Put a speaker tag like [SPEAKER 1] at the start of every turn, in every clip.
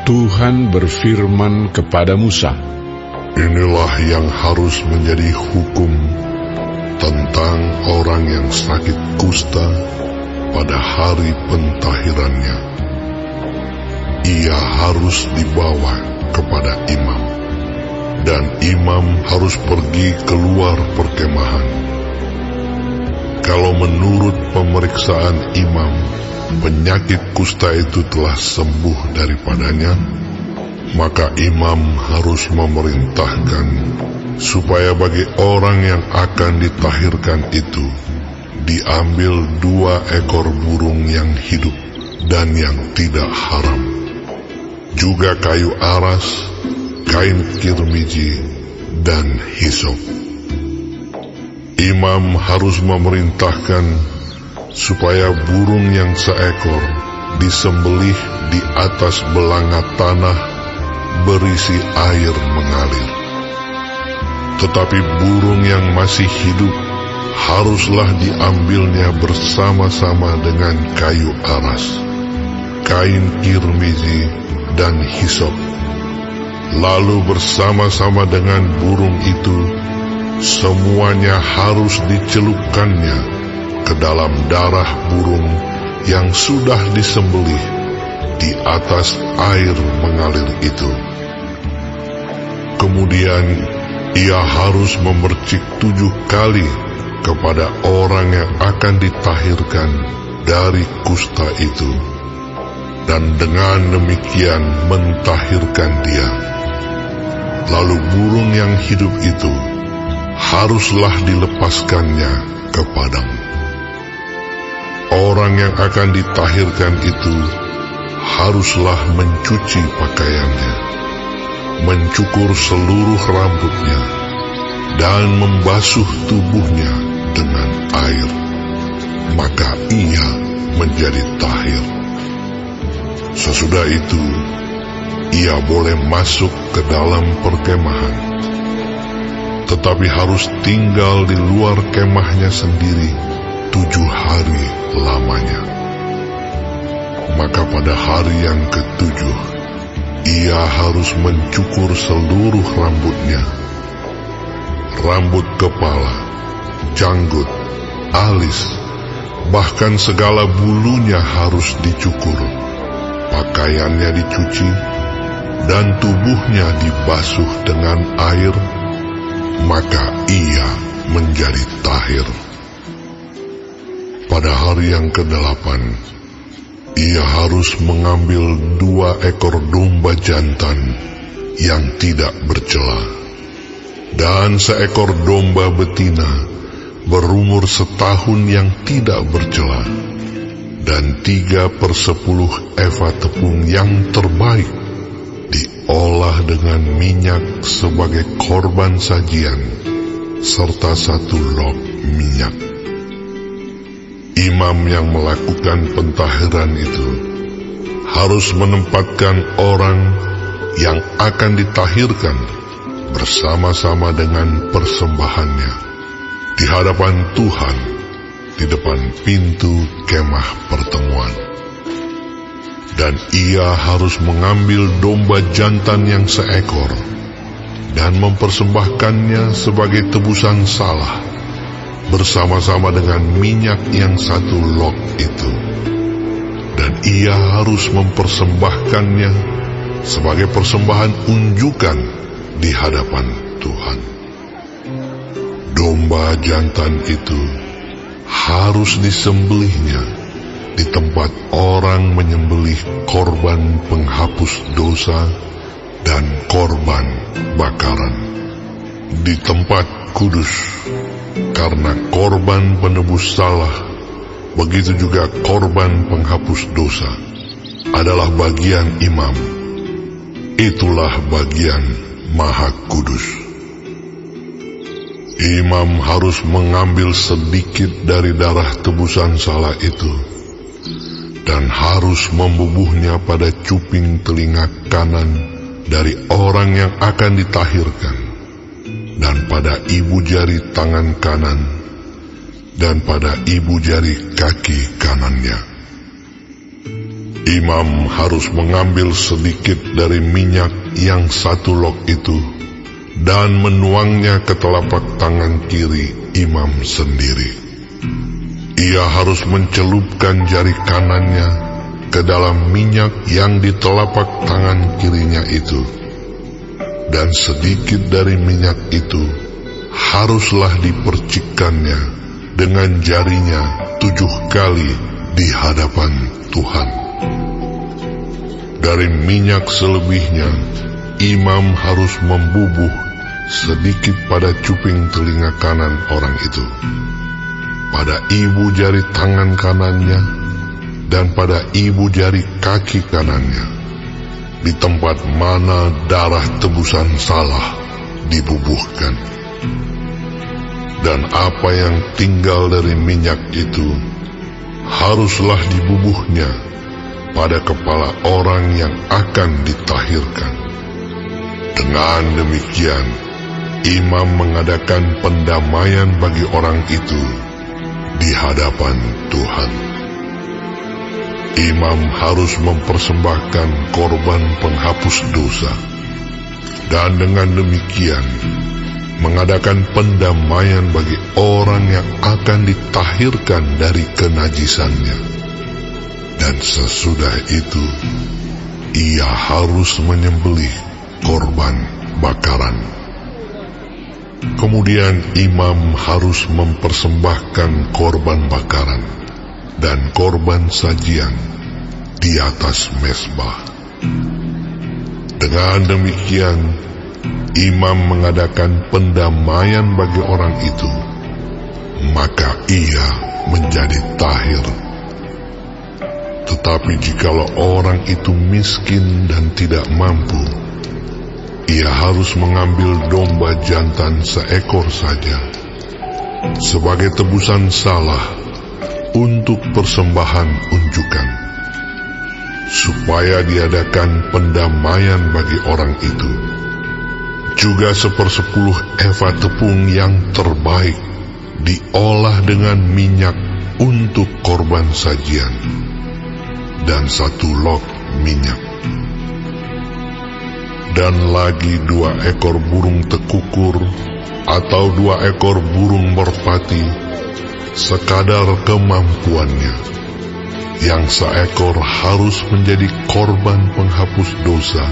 [SPEAKER 1] Tuhan berfirman kepada Musa,
[SPEAKER 2] "Inilah yang harus menjadi hukum tentang orang yang sakit kusta pada hari pentahirannya. Ia harus dibawa kepada imam, dan imam harus pergi keluar perkemahan. Kalau menurut pemeriksaan imam, penyakit kusta itu telah sembuh daripadanya, maka imam harus memerintahkan supaya bagi orang yang akan ditahirkan itu diambil 2 ekor burung yang hidup dan yang tidak haram, juga kayu aras, kain kirmiji, dan hisop. Imam harus memerintahkan supaya burung yang seekor disembelih di atas belanga tanah berisi air mengalir. Tetapi burung yang masih hidup haruslah diambilnya bersama-sama dengan kayu aras, kain kirmizi, dan hisop. Lalu bersama-sama dengan burung itu, semuanya harus dicelupkannya ke dalam darah burung yang sudah disembelih di atas air mengalir itu. Kemudian ia harus memercik 7 kali kepada orang yang akan ditahirkan dari kusta itu, dan dengan demikian mentahirkan dia. Lalu burung yang hidup itu haruslah dilepaskannya ke padang. Orang yang akan ditahirkan itu haruslah mencuci pakaiannya, mencukur seluruh rambutnya, dan membasuh tubuhnya dengan air, maka ia menjadi tahir. Sesudah itu, ia boleh masuk ke dalam perkemahan, tetapi harus tinggal di luar kemahnya sendiri 7 hari lamanya. Maka pada hari yang ke-7, ia harus mencukur seluruh rambutnya, rambut kepala, janggut, alis, bahkan segala bulunya harus dicukur, pakaiannya dicuci, dan tubuhnya dibasuh dengan air, maka ia menjadi tahir. Pada hari yang ke-8, ia harus mengambil 2 ekor domba jantan yang tidak bercela, dan 1 ekor domba betina berumur 1 tahun yang tidak bercela, dan 3/10 eva tepung yang terbaik diolah dengan minyak sebagai korban sajian, serta 1 log minyak. Imam yang melakukan pentahiran itu harus menempatkan orang yang akan ditahirkan bersama-sama dengan persembahannya di hadapan Tuhan di depan pintu kemah pertemuan. Dan ia harus mengambil domba jantan yang 1 ekor dan mempersembahkannya sebagai tebusan salah bersama-sama dengan minyak yang 1 log itu. Dan ia harus mempersembahkannya sebagai persembahan unjukan di hadapan Tuhan. Domba jantan itu harus disembelihnya di tempat orang menyembelih korban penghapus dosa dan korban bakaran, di tempat kudus, karena korban penebus salah, begitu juga korban penghapus dosa, adalah bagian imam. Itulah bagian maha kudus. Imam harus mengambil sedikit dari darah tebusan salah itu, dan harus membubuhnya pada cuping telinga kanan dari orang yang akan ditahirkan, dan pada ibu jari tangan kanan, dan pada ibu jari kaki kanannya. Imam harus mengambil sedikit dari minyak yang 1 log itu dan menuangnya ke telapak tangan kiri imam sendiri. Ia harus mencelupkan jari kanannya ke dalam minyak yang di telapak tangan kirinya itu, dan sedikit dari minyak itu haruslah dipercikkannya dengan jarinya 7 kali di hadapan Tuhan. Dari minyak selebihnya, imam harus membubuh sedikit pada cuping telinga kanan orang itu, pada ibu jari tangan kanannya, dan pada ibu jari kaki kanannya, di tempat mana darah tebusan salah dibubuhkan. Dan apa yang tinggal dari minyak itu haruslah dibubuhnya pada kepala orang yang akan ditahirkan. Dengan demikian, imam mengadakan pendamaian bagi orang itu di hadapan Tuhan. Imam harus mempersembahkan korban penghapus dosa, dan dengan demikian mengadakan pendamaian bagi orang yang akan ditahirkan dari kenajisannya. Dan sesudah itu, ia harus menyembelih korban bakaran. Kemudian imam harus mempersembahkan korban bakaran dan korban sajian di atas mezbah. Dengan demikian, imam mengadakan pendamaian bagi orang itu, maka ia menjadi tahir. Tetapi jikalau orang itu miskin dan tidak mampu, ia harus mengambil domba jantan 1 ekor saja sebagai tebusan salah untuk persembahan unjukan, supaya diadakan pendamaian bagi orang itu. Juga 1/10 eva tepung yang terbaik diolah dengan minyak untuk korban sajian, dan 1 log minyak. Dan lagi 2 ekor burung tekukur atau 2 ekor burung merpati, sekadar kemampuannya. Yang 1 ekor harus menjadi korban penghapus dosa,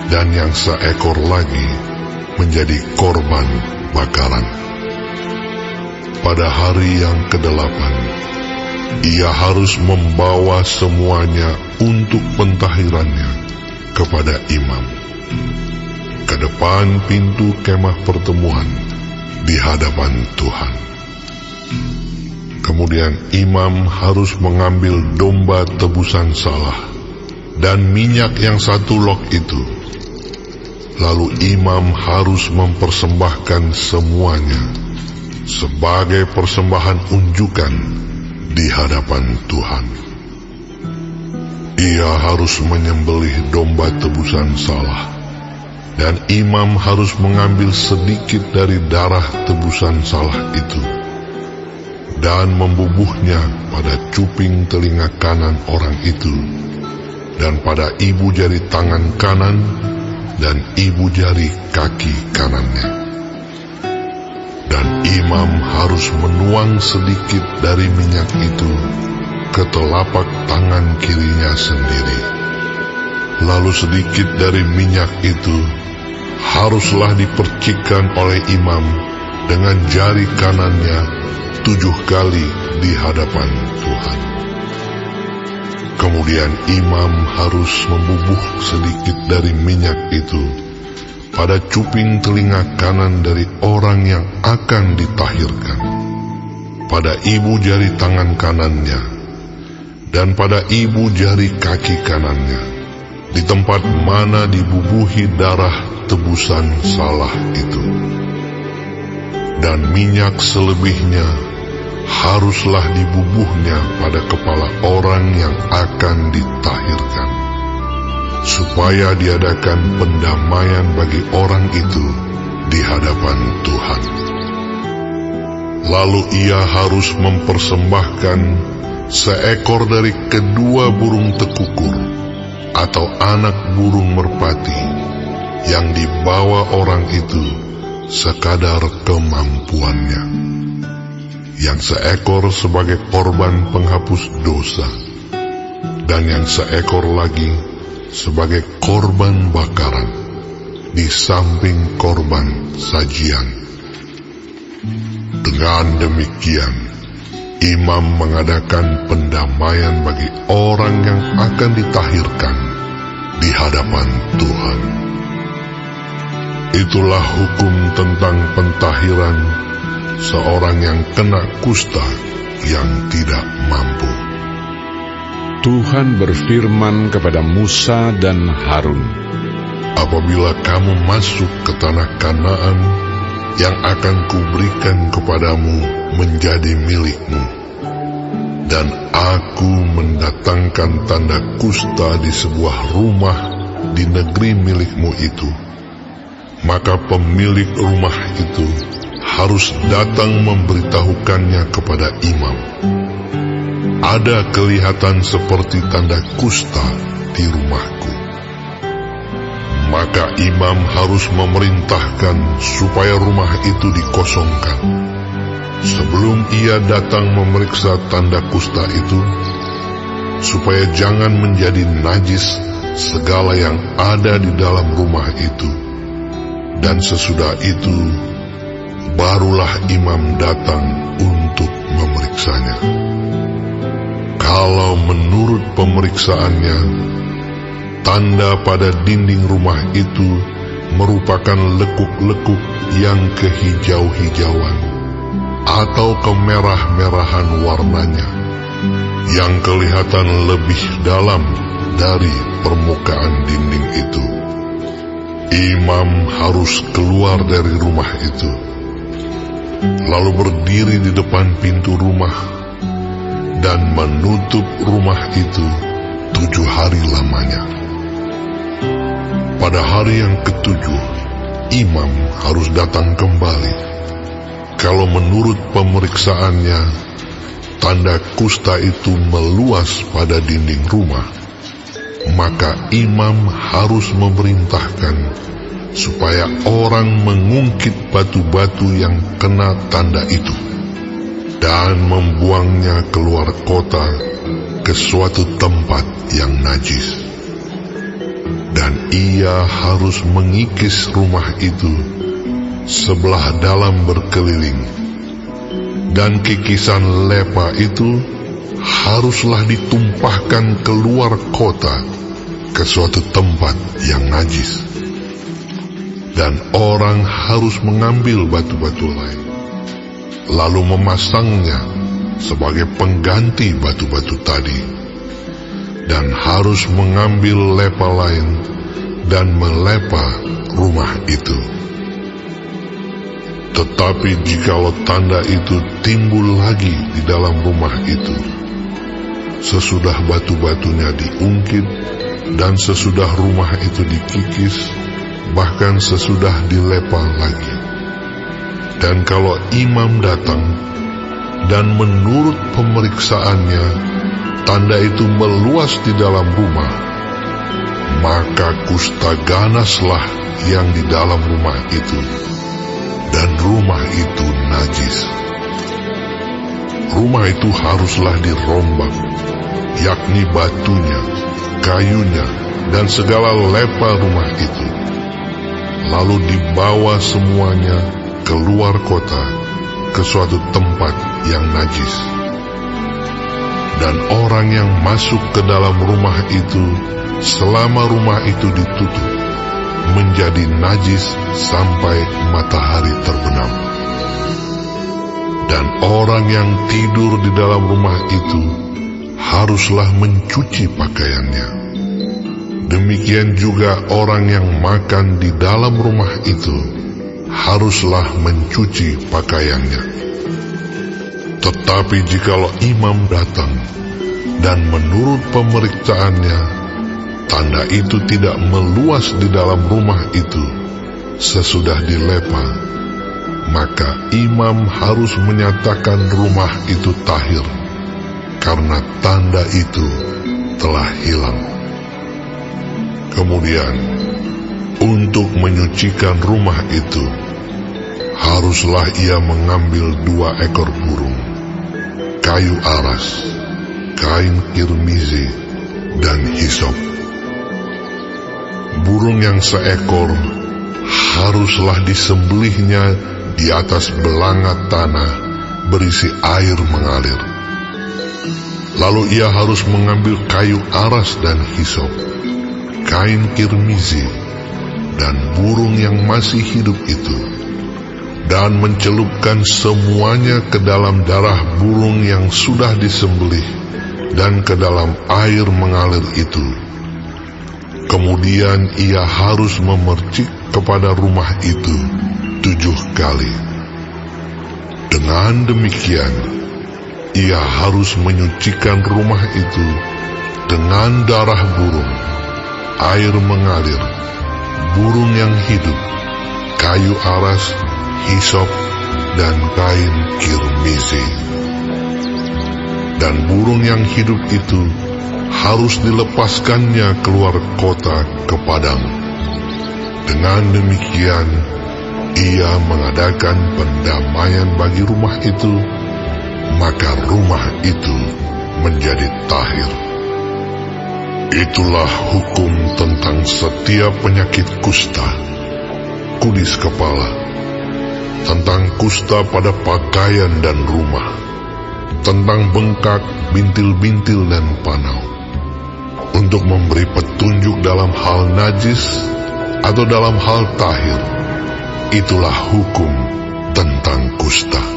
[SPEAKER 2] dan yang 1 ekor lagi menjadi korban bakaran. Pada hari yang ke-8, ia harus membawa semuanya untuk pentahirannya kepada imam, ke depan pintu kemah pertemuan di hadapan Tuhan. Kemudian imam harus mengambil domba tebusan salah dan minyak yang 1 log itu. Lalu imam harus mempersembahkan semuanya sebagai persembahan unjukan di hadapan Tuhan. Ia harus menyembelih domba tebusan salah, dan imam harus mengambil sedikit dari darah tebusan salah itu dan membubuhnya pada cuping telinga kanan orang itu, dan pada ibu jari tangan kanan dan ibu jari kaki kanannya. Dan imam harus menuang sedikit dari minyak itu ke telapak tangan kirinya sendiri. Lalu sedikit dari minyak itu haruslah dipercikkan oleh imam dengan jari kanannya 7 kali di hadapan Tuhan. Kemudian imam harus membubuh sedikit dari minyak itu pada cuping telinga kanan dari orang yang akan ditahirkan, pada ibu jari tangan kanannya, dan pada ibu jari kaki kanannya, di tempat mana dibubuhi darah tebusan salah itu. Dan minyak selebihnya haruslah dibubuhnya pada kepala orang yang akan ditahirkan, supaya diadakan pendamaian bagi orang itu di hadapan Tuhan. Lalu ia harus mempersembahkan seekor dari kedua burung tekukur atau anak burung merpati yang dibawa orang itu sekadar kemampuannya, yang seekor sebagai korban penghapus dosa, dan yang seekor lagi sebagai korban bakaran di samping korban sajian. Dengan demikian, imam mengadakan pendamaian bagi orang yang akan ditahirkan di hadapan Tuhan. Itulah hukum tentang pentahiran seorang yang kena kusta yang tidak mampu.
[SPEAKER 1] Tuhan berfirman kepada Musa dan Harun,
[SPEAKER 2] apabila kamu masuk ke tanah Kanaan yang akan kuberikan kepadamu menjadi milikmu, dan aku mendatangkan tanda kusta di sebuah rumah di negeri milikmu itu, maka pemilik rumah itu harus datang memberitahukannya kepada imam. Ada kelihatan seperti tanda kusta di rumahku. Maka imam harus memerintahkan supaya rumah itu dikosongkan. Sebelum ia datang memeriksa tanda kusta itu, supaya jangan menjadi najis segala yang ada di dalam rumah itu. Dan sesudah itu, barulah imam datang untuk memeriksanya. Kalau menurut pemeriksaannya, tanda pada dinding rumah itu merupakan lekuk-lekuk yang kehijau-hijauan atau kemerah-merahan warnanya, yang kelihatan lebih dalam dari permukaan dinding itu. Imam harus keluar dari rumah itu, lalu berdiri di depan pintu rumah dan menutup rumah itu 7 hari lamanya. Pada hari yang ke-7, imam harus datang kembali. Kalau menurut pemeriksaannya, tanda kusta itu meluas pada dinding rumah, maka imam harus memerintahkan supaya orang mengungkit batu-batu yang kena tanda itu dan membuangnya keluar kota ke suatu tempat yang najis. Dan ia harus mengikis rumah itu sebelah dalam berkeliling, dan kikisan lepa itu haruslah ditumpahkan keluar kota ke suatu tempat yang najis. Dan orang harus mengambil batu-batu lain, lalu memasangnya sebagai pengganti batu-batu tadi, dan harus mengambil lepa lain dan melepa rumah itu. Tetapi jikalau tanda itu timbul lagi di dalam rumah itu, sesudah batu-batunya diungkit dan sesudah rumah itu dikikis, bahkan sesudah dilepa lagi, dan kalau imam datang dan menurut pemeriksaannya tanda itu meluas di dalam rumah, maka kusta ganaslah yang di dalam rumah itu, dan rumah itu najis. Rumah itu haruslah dirombak, yakni batunya, kayunya, dan segala lepa rumah itu, lalu dibawa semuanya keluar kota ke suatu tempat yang najis. Dan orang yang masuk ke dalam rumah itu selama rumah itu ditutup menjadi najis sampai matahari terbenam. Dan orang yang tidur di dalam rumah itu haruslah mencuci pakaiannya. Demikian juga orang yang makan di dalam rumah itu haruslah mencuci pakaiannya. Tetapi jikalau imam datang dan menurut pemeriksaannya tanda itu tidak meluas di dalam rumah itu sesudah dilepa, maka imam harus menyatakan rumah itu tahir, karena tanda itu telah hilang. Kemudian, untuk menyucikan rumah itu, haruslah ia mengambil 2 ekor burung, kayu aras, kain kirmizi, dan hisop. Burung yang seekor haruslah disembelihnya di atas belanga tanah berisi air mengalir. Lalu ia harus mengambil kayu aras dan hisop, kain kirmizi, dan burung yang masih hidup itu, dan mencelupkan semuanya ke dalam darah burung yang sudah disembelih dan ke dalam air mengalir itu. Kemudian ia harus memercik kepada rumah itu 7 kali. Dengan demikian, ia harus menyucikan rumah itu dengan darah burung, air mengalir, burung yang hidup, kayu aras, hisop, dan kain kirmizi. Dan burung yang hidup itu harus dilepaskannya keluar kota ke padang. Dengan demikian, ia mengadakan pendamaian bagi rumah itu, maka rumah itu menjadi tahir. Itulah hukum tentang setiap penyakit kusta, kudis kepala, tentang kusta pada pakaian dan rumah, tentang bengkak, bintil-bintil, dan panau, untuk memberi petunjuk dalam hal najis atau dalam hal tahir. Itulah hukum tentang kusta.